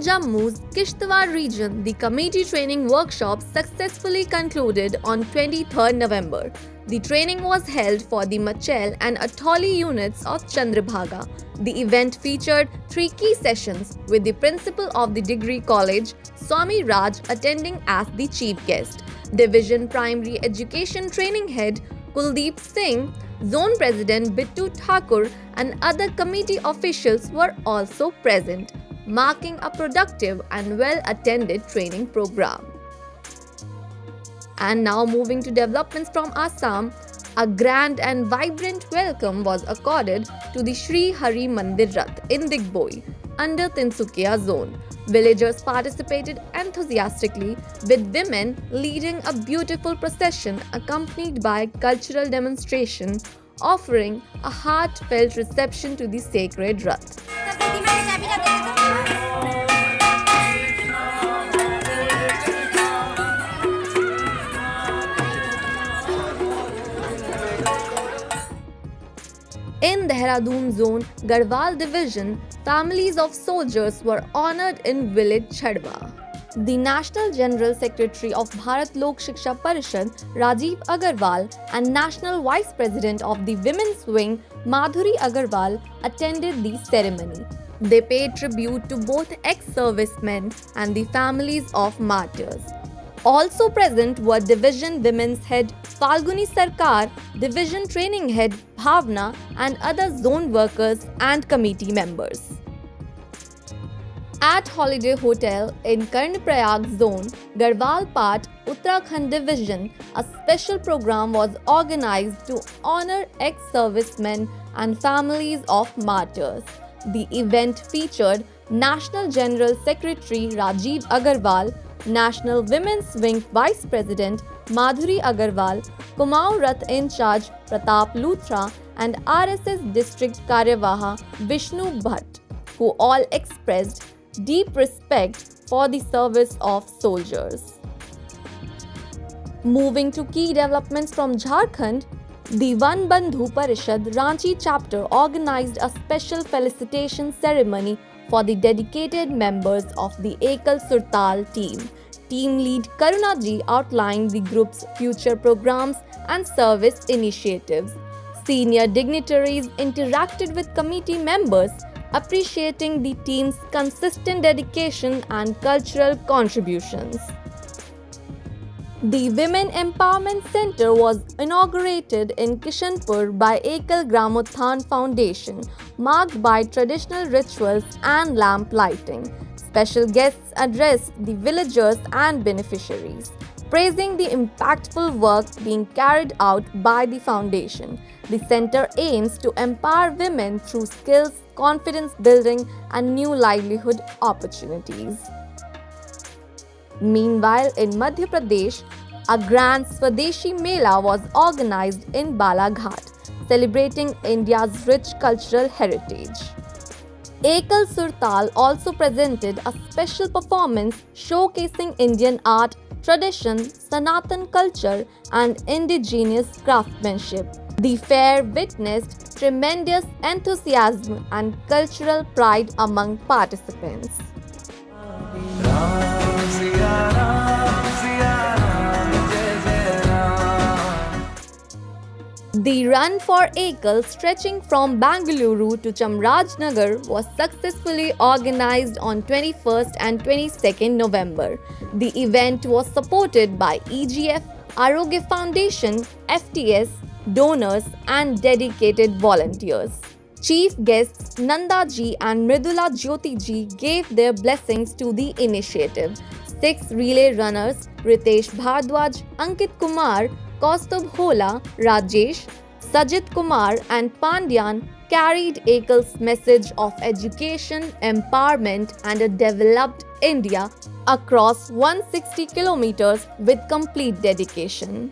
Jammu's Kishtwar region, the committee training workshop successfully concluded on 23rd November. The training was held for the Machel and Atholi units of Chandrabhaga. The event featured 3 key sessions, with the principal of the degree college, Swami Raj, attending as the chief guest. Division Primary Education Training Head Kuldeep Singh, Zone President Bittu Thakur, and other committee officials were also present, marking a productive and well-attended training program. And now moving to developments from Assam, a grand and vibrant welcome was accorded to the Sri Hari Mandir Rath in Digboi under Tinsukia zone. Villagers participated enthusiastically, with women leading a beautiful procession accompanied by cultural demonstration, offering a heartfelt reception to the sacred Rath. In Dehradun zone, Garhwal division, families of soldiers were honored in village Chhadwa. The National General Secretary of Bharat Lok Shiksha Parishad, Rajiv Agarwal, and National Vice President of the Women's Wing, Madhuri Agarwal, attended the ceremony. They paid tribute to both ex-servicemen and the families of martyrs. Also present were Division Women's Head Falguni Sarkar, Division Training Head Bhavna, and other zone workers and committee members. At Holiday Hotel in Karnaprayag Zone, Garhwal Part, Uttarakhand Division, a special program was organized to honor ex-servicemen and families of martyrs. The event featured National General Secretary Rajiv Agarwal, National Women's Wing Vice President Madhuri Agarwal, Kumaon Rath in charge Pratap Luthra, and RSS District Karyawaha Vishnu Bhatt, who all expressed deep respect for the service of soldiers. Moving to key developments from Jharkhand, the Van Bandhu Parishad Ranchi chapter organized a special felicitation ceremony for the dedicated members of the Ekal Surtal team. Team lead Karunaji outlined the group's future programs and service initiatives. Senior dignitaries interacted with committee members, appreciating the team's consistent dedication and cultural contributions. The Women Empowerment Center was inaugurated in Kishanpur by Ekal Gramothan Foundation, marked by traditional rituals and lamp lighting. Special guests addressed the villagers and beneficiaries, praising the impactful work being carried out by the foundation. The center aims to empower women through skills, confidence building, and new livelihood opportunities. Meanwhile, in Madhya Pradesh, a grand Swadeshi Mela was organized in Balaghat, celebrating India's rich cultural heritage. Ekal Surtal also presented a special performance showcasing Indian art, tradition, Sanatan culture, and indigenous craftsmanship. The fair witnessed tremendous enthusiasm and cultural pride among participants. The Run for Ekal, stretching from Bangalore to Chamarajnagar, was successfully organized on 21st and 22nd November. The event was supported by EGF, Arogya Foundation, FTS, donors, and dedicated volunteers. Chief guests Nanda ji and Mridula Jyoti ji gave their blessings to the initiative. 6 relay runners, Ritesh Bhardwaj, Ankit Kumar, Kaustubh Hola, Rajesh, Sajid Kumar, and Pandyan carried Ekal's message of education, empowerment, and a developed India across 160 kilometers with complete dedication.